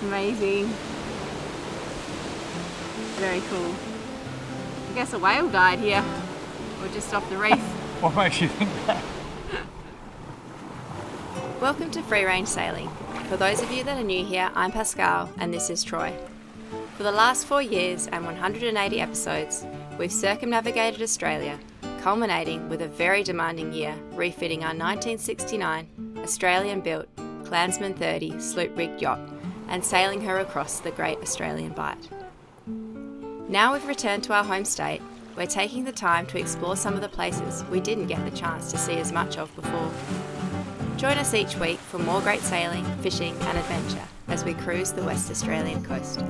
It's amazing. Very cool. I guess a whale died here, or just off the reef. What makes you think that? Welcome to Free Range Sailing. For those of you that are new here, I'm Pascal and this is Troy. For the last 4 years and 180 episodes, we've circumnavigated Australia, culminating with a very demanding year refitting our 1969 Australian-built Clansman 30 sloop-rigged yacht and sailing her across the Great Australian Bight. Now we've returned to our home state, we're taking the time to explore some of the places we didn't get the chance to see as much of before. Join us each week for more great sailing, fishing and adventure as we cruise the West Australian coast.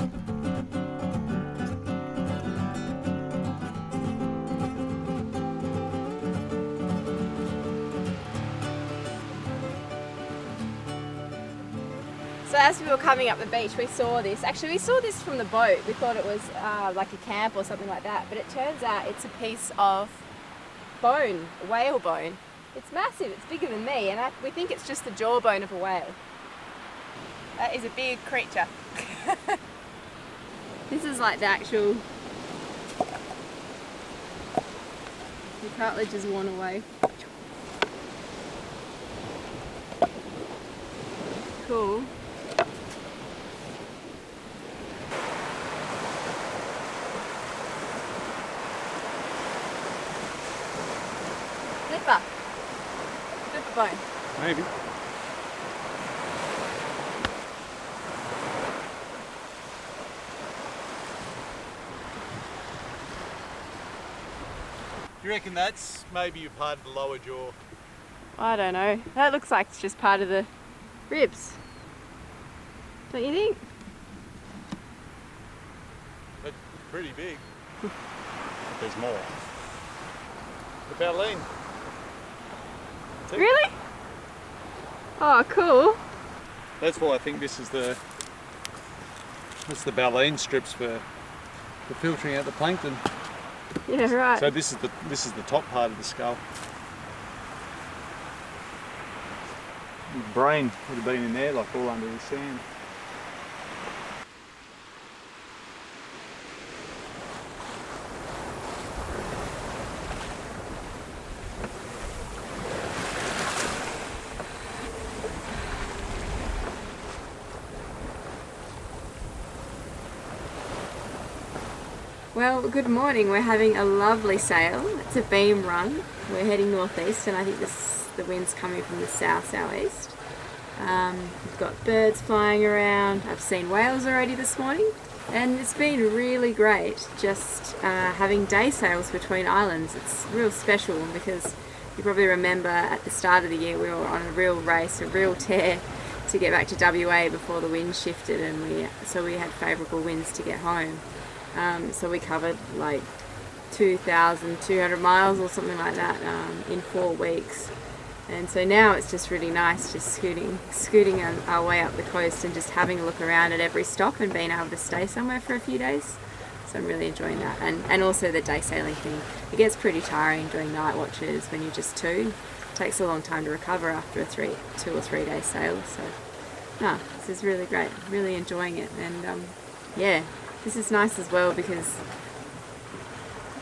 So as we were coming up the beach, we saw this. Actually, we saw this from the boat. We thought it was like a camp or something like that, but it turns out it's a piece of bone, whale bone. It's massive, it's bigger than me, and we think it's just the jawbone of a whale. That is a big creature. This is like the actual... The cartilage is worn away. Cool. Flipper. Flipper bone. Maybe. Do you reckon that's maybe part of the lower jaw? I don't know. That looks like it's just part of the ribs. Don't you think? That's pretty big. There's more. The baleen. Really? Oh, cool. That's why I think this is the baleen strips for filtering out the plankton. Yeah, right. So this is the top part of the skull. The brain would have been in there, like all under the sand. Well, good morning. We're having a lovely sail. It's a beam run. We're heading northeast, and I think the wind's coming from the south-southeast. We've got birds flying around. I've seen whales already this morning, and it's been really great just having day sails between islands. It's real special because you probably remember at the start of the year we were on a real race, a real tear to get back to WA before the wind shifted, and we had favourable winds to get home. So we covered like 2,200 miles or something like that in 4 weeks. And so now it's just really nice just scooting our way up the coast and just having a look around at every stop and being able to stay somewhere for a few days. So I'm really enjoying that. And also the day sailing thing. It gets pretty tiring doing night watches when you're just two. It takes a long time to recover after a 2 or 3 day sail. So this is really great. Really enjoying it. And yeah. This is nice as well because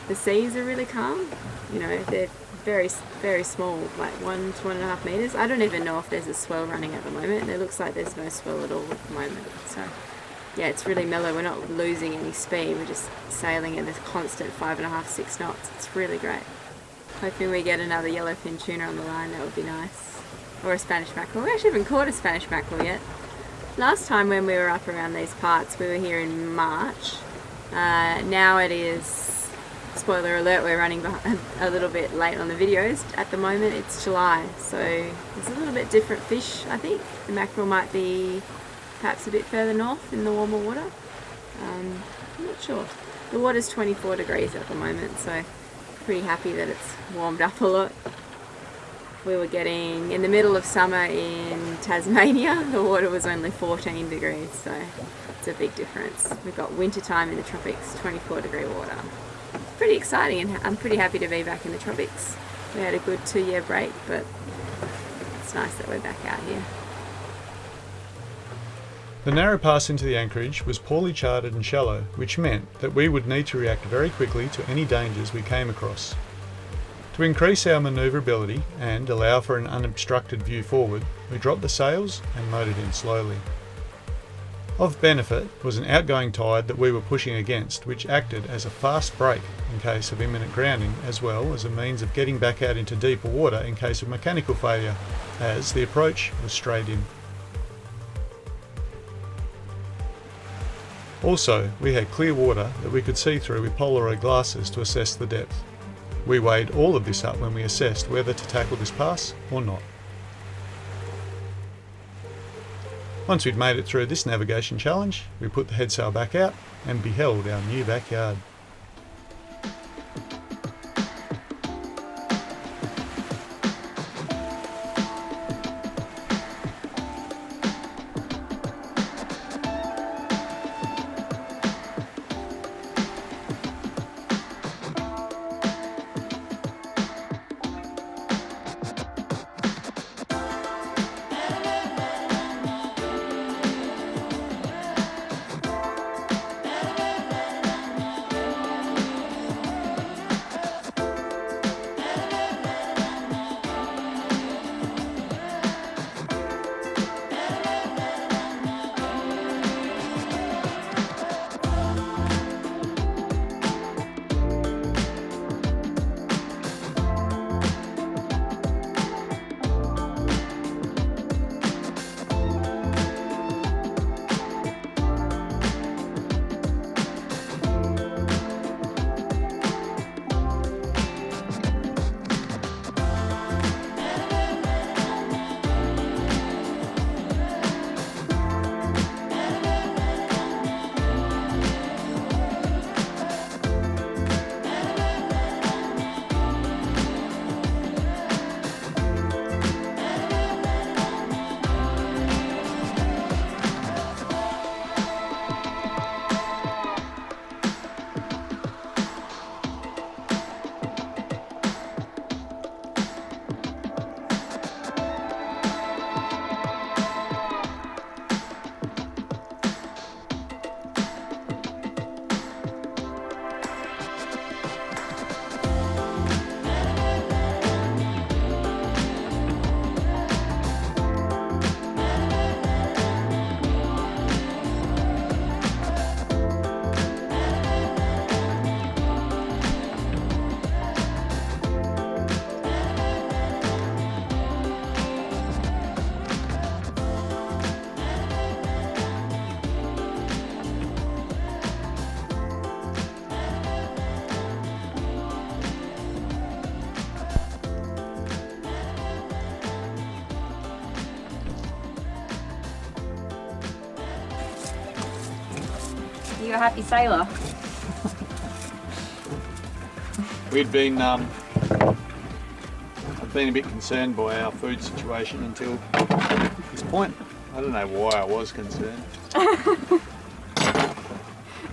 the seas are really calm. You know, they're very, very small, like 1 to 1.5 meters. I don't even know if there's a swell running at the moment. It looks like there's no swell at all at the moment. So yeah, it's really mellow. We're not losing any speed. We're just sailing at this constant 5.5, 6 knots. It's really great. Hoping we get another yellowfin tuna on the line. That would be nice. Or a Spanish mackerel. We actually haven't caught a Spanish mackerel yet. Last time when we were up around these parts, we were here in March. Now it is, spoiler alert, we're running a little bit late on the videos. At the moment it's July, so it's a little bit different fish, I think. The mackerel might be perhaps a bit further north in the warmer water. I'm not sure. The water's 24 degrees at the moment, so pretty happy that it's warmed up a lot. We were getting, in the middle of summer in Tasmania, the water was only 14 degrees, so it's a big difference. We've got winter time in the tropics, 24 degree water. Pretty exciting, and I'm pretty happy to be back in the tropics. We had a good 2-year break, but it's nice that we're back out here. The narrow pass into the anchorage was poorly charted and shallow, which meant that we would need to react very quickly to any dangers we came across. To increase our manoeuvrability and allow for an unobstructed view forward, we dropped the sails and motored in slowly. Of benefit was an outgoing tide that we were pushing against, which acted as a fast brake in case of imminent grounding, as well as a means of getting back out into deeper water in case of mechanical failure, as the approach was straight in. Also, we had clear water that we could see through with Polaroid glasses to assess the depth. We weighed all of this up when we assessed whether to tackle this pass or not. Once we'd made it through this navigation challenge, we put the headsail back out and beheld our new backyard. You a happy sailor? I've been a bit concerned by our food situation until this point. I don't know why I was concerned.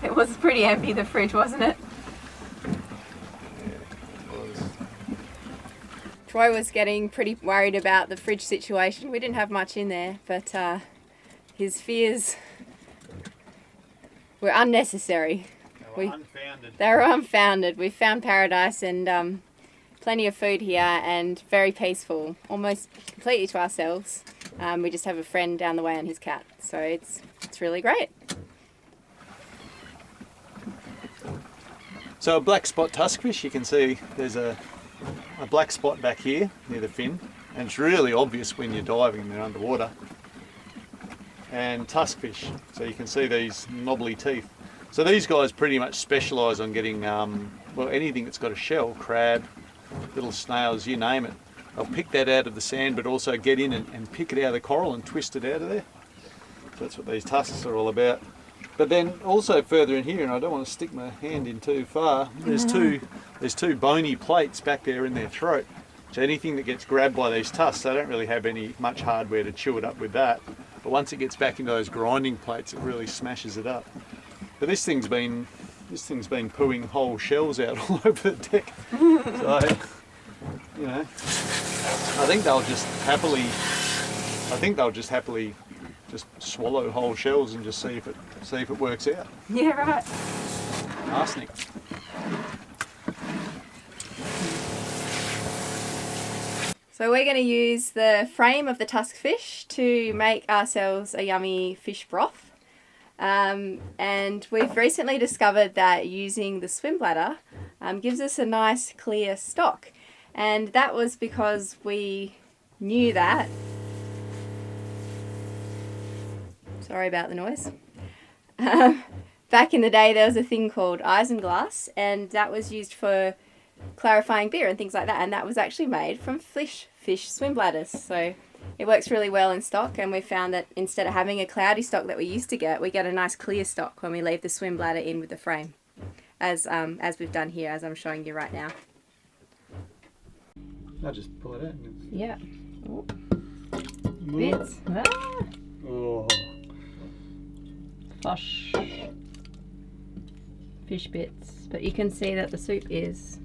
It was pretty empty, the fridge, wasn't it? Yeah, it was. Troy was getting pretty worried about the fridge situation. We didn't have much in there, but his fears were unnecessary. They were unfounded. They were unfounded. We found paradise and plenty of food here and very peaceful, almost completely to ourselves. We just have a friend down the way and his cat, so it's really great. So a black spot tuskfish, you can see there's a black spot back here near the fin, and it's really obvious when you're diving and they're underwater. And tuskfish, so you can see these knobbly teeth. So these guys pretty much specialise on getting well, anything that's got a shell, crab, little snails, you name it. They'll pick that out of the sand, but also get in and pick it out of the coral and twist it out of there. So that's what these tusks are all about. But then also further in here, and I don't want to stick my hand in too far, there's two bony plates back there in their throat. So anything that gets grabbed by these tusks, they don't really have much hardware to chew it up with that. But once it gets back into those grinding plates, it really smashes it up. But this thing's been pooing whole shells out all over the deck. So, you know, I think they'll just happily just swallow whole shells and just see if it works out. Yeah, right. Arsenic. So we're going to use the frame of the tusk fish to make ourselves a yummy fish broth. And we've recently discovered that using the swim bladder gives us a nice clear stock. And that was because we knew that. Sorry about the noise. Back in the day there was a thing called isinglass, and that was used for clarifying beer and things like that, and that was actually made from fish swim bladders. So it works really well in stock, and we found that instead of having a cloudy stock that we used to get, we get a nice clear stock when we leave the swim bladder in with the frame, as we've done here, as I'm showing you right now. I'll just pull it out. Yeah. Oh. Bits. Ah. Oh. Fish bits, but you can see that the soup is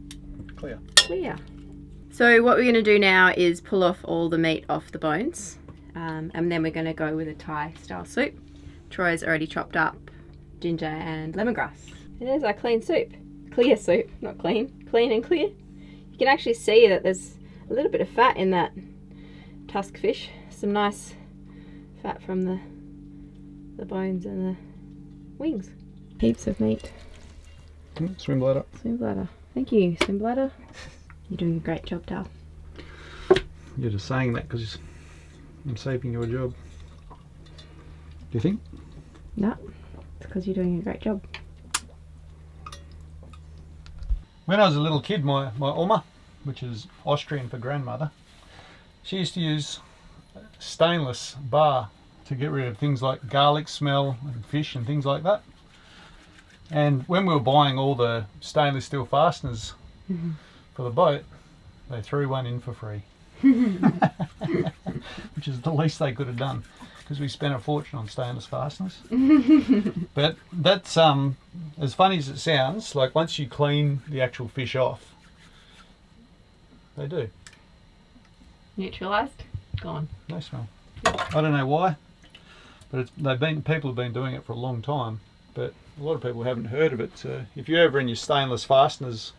Clear. So what we're going to do now is pull off all the meat off the bones, and then we're going to go with a Thai style soup. Troy's already chopped up ginger and lemongrass. And there's our clean soup. Clear soup, not clean. Clean and clear. You can actually see that there's a little bit of fat in that tusk fish. Some nice fat from the bones and the wings. Heaps of meat. Swim bladder. Swim bladder. Thank you, swim bladder. You're doing a great job, Dal. You're just saying that because I'm saving you a job. Do you think? No, it's because you're doing a great job. When I was a little kid, my Oma, which is Austrian for grandmother, she used to use stainless bar to get rid of things like garlic smell and fish and things like that. And when we were buying all the stainless steel fasteners for the boat, they threw one in for free. Which is the least they could have done, because we spent a fortune on stainless fasteners. But that's, as funny as it sounds, like once you clean the actual fish off, they do. Neutralised? Gone. No smell. I don't know why, but people have been doing it for a long time, but a lot of people haven't heard of it. So if you're ever in your stainless fasteners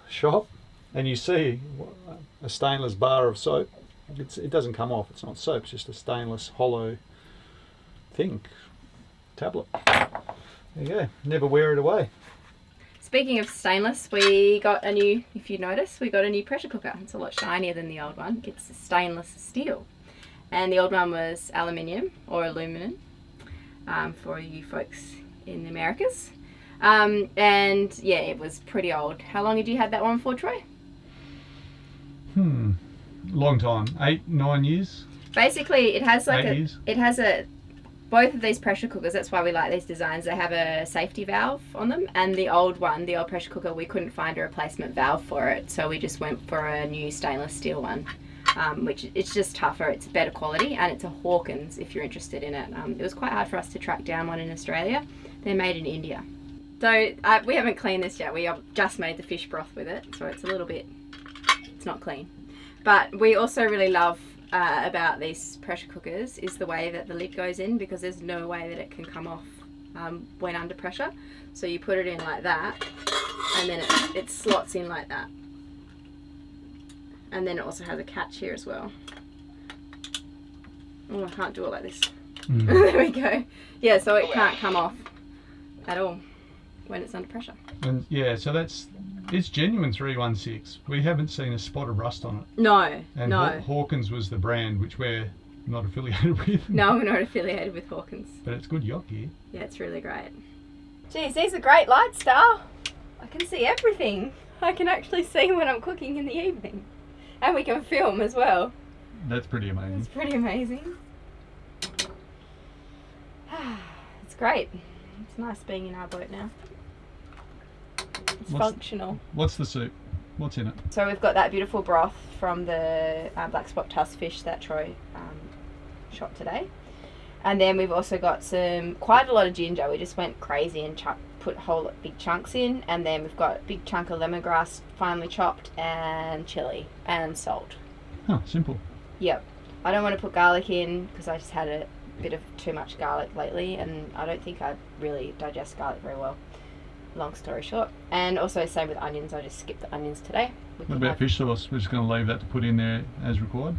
shop and you see a stainless bar of soap, it doesn't come off. It's not soap, it's just a stainless hollow thing, tablet. There you go. Never wear it away. Speaking of stainless, we got a new, if you notice, we got a new pressure cooker. It's a lot shinier than the old one. It's a stainless steel. And the old one was aluminium or aluminum for you folks in the Americas. And yeah, it was pretty old. How long had you had that one for, Troy? Long time. 8-9 years. Basically, it has like 8 years. It has both of these pressure cookers, that's why we like these designs, they have a safety valve on them, and the old pressure cooker, we couldn't find a replacement valve for it, so we just went for a new stainless steel one, which it's just tougher, it's better quality, and it's a Hawkins if you're interested in it. It was quite hard for us to track down one in Australia. They're made in India. So we haven't cleaned this yet, we just made the fish broth with it, so it's a little bit, it's not clean. But we also really love about these pressure cookers is the way that the lid goes in, because there's no way that it can come off when under pressure. So you put it in like that, and then it slots in like that. And then it also has a catch here as well. Oh, I can't do it like this. There we go. Yeah, so it can't come off at all when it's under pressure. And yeah, so it's genuine 316. We haven't seen a spot of rust on it. No, and no. Hawkins was the brand, which we're not affiliated with. No, we're not affiliated with Hawkins. But it's good yacht gear. Yeah, it's really great. Geez, these are great lights, Star. I can see everything. I can actually see when I'm cooking in the evening. And we can film as well. That's pretty amazing. It's pretty amazing. It's great. It's nice being in our boat now. It's functional. What's the soup? What's in it? So we've got that beautiful broth from the black spot tusk fish that Troy shot today. And then we've also got quite a lot of ginger. We just went crazy and put whole big chunks in. And then we've got a big chunk of lemongrass finely chopped, and chili and salt. Oh, simple. Yep. I don't want to put garlic in because I just had a bit of too much garlic lately, and I don't think I really digest garlic very well. Long story short. And also same with onions, I just skipped the onions today. What about fish sauce? We're just going to leave that to put in there as required.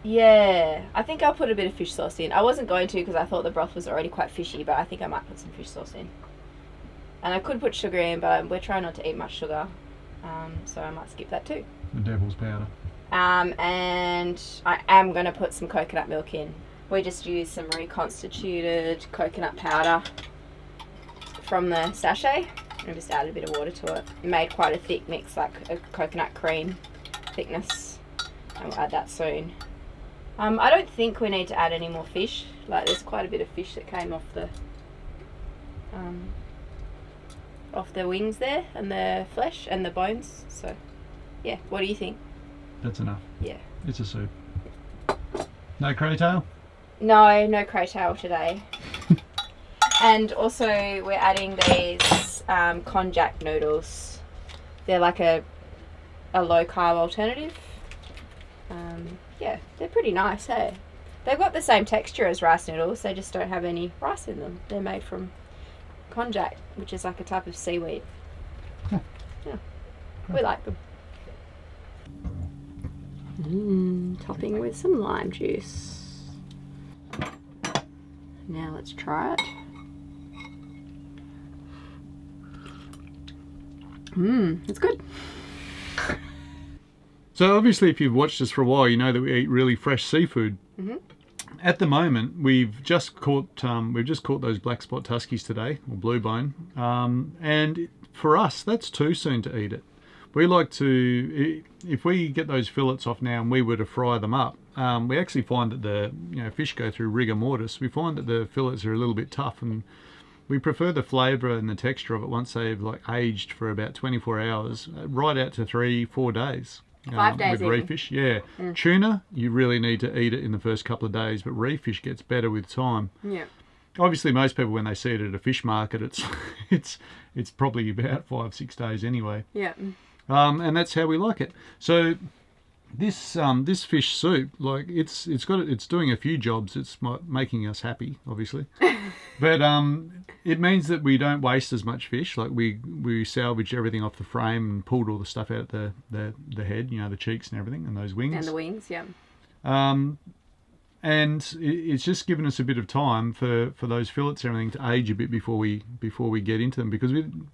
Yeah, I think I'll put a bit of fish sauce in. I wasn't going to because I thought the broth was already quite fishy, but I think I might put some fish sauce in. And I could put sugar in, but we're trying not to eat much sugar, so I might skip that too. The devil's powder. And I am going to put some coconut milk in. We just used some reconstituted coconut powder from the sachet and just added a bit of water to it. It made quite a thick mix, like a coconut cream thickness, and we'll add that soon. I don't think we need to add any more fish. Like, there's quite a bit of fish that came off the wings there, and the flesh and the bones. So yeah, what do you think? That's enough. Yeah, it's a soup. No craytail? No craytail today. And also we're adding these konjac noodles. They're like a low carb alternative. Yeah, they're pretty nice, hey? They've got the same texture as rice noodles, they just don't have any rice in them. They're made from konjac, which is like a type of seaweed. Huh. Yeah, we like them. Topping with some lime juice. Now let's try it. It's good. So obviously if you've watched us for a while, you know that we eat really fresh seafood. Mm-hmm. At the moment, we've just caught those black spot tuskies today, or blue bone, and for us, that's too soon to eat it. We like to, if we get those fillets off now and we were to fry them up, we actually find that the fish go through rigor mortis. We find that the fillets are a little bit tough, and we prefer the flavour and the texture of it once they've aged for about 24 hours, right out to 3-4 days. 5 days with even. reef fish, yeah. Tuna, you really need to eat it in the first couple of days, but reef fish gets better with time. Yeah. Obviously, most people when they see it at a fish market, it's probably about 5-6 days anyway. Yeah. And that's how we like it. So this fish soup, it's doing a few jobs. It's making us happy, obviously, but it means that we don't waste as much fish. Like we salvaged everything off the frame and pulled all the stuff out the head, the cheeks and everything, and those wings. And the wings, yeah. And it's just given us a bit of time for those fillets and everything to age a bit before we get into them, because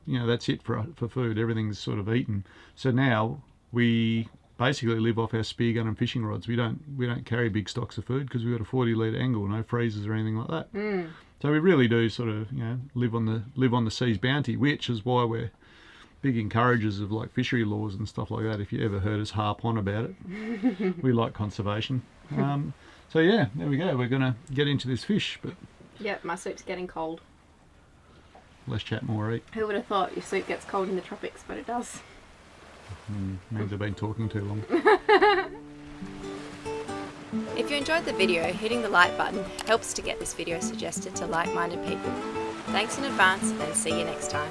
that's it for food. Everything's sort of eaten. So now we basically live off our spear gun and fishing rods. We don't carry big stocks of food because we've got a 40-litre angle, no freezers or anything like that. So we really do sort of live on the sea's bounty, which is why we're big encouragers of fishery laws and stuff like that. If you ever heard us harp on about it, we like conservation. So yeah, there we go. We're gonna get into this fish, but Yep, my soup's getting cold. less chat, more eat. Who would have thought your soup gets cold in the tropics, but it does. Means I've been talking too long. If you enjoyed the video, hitting the like button helps to get this video suggested to like-minded people. Thanks in advance, and see you next time.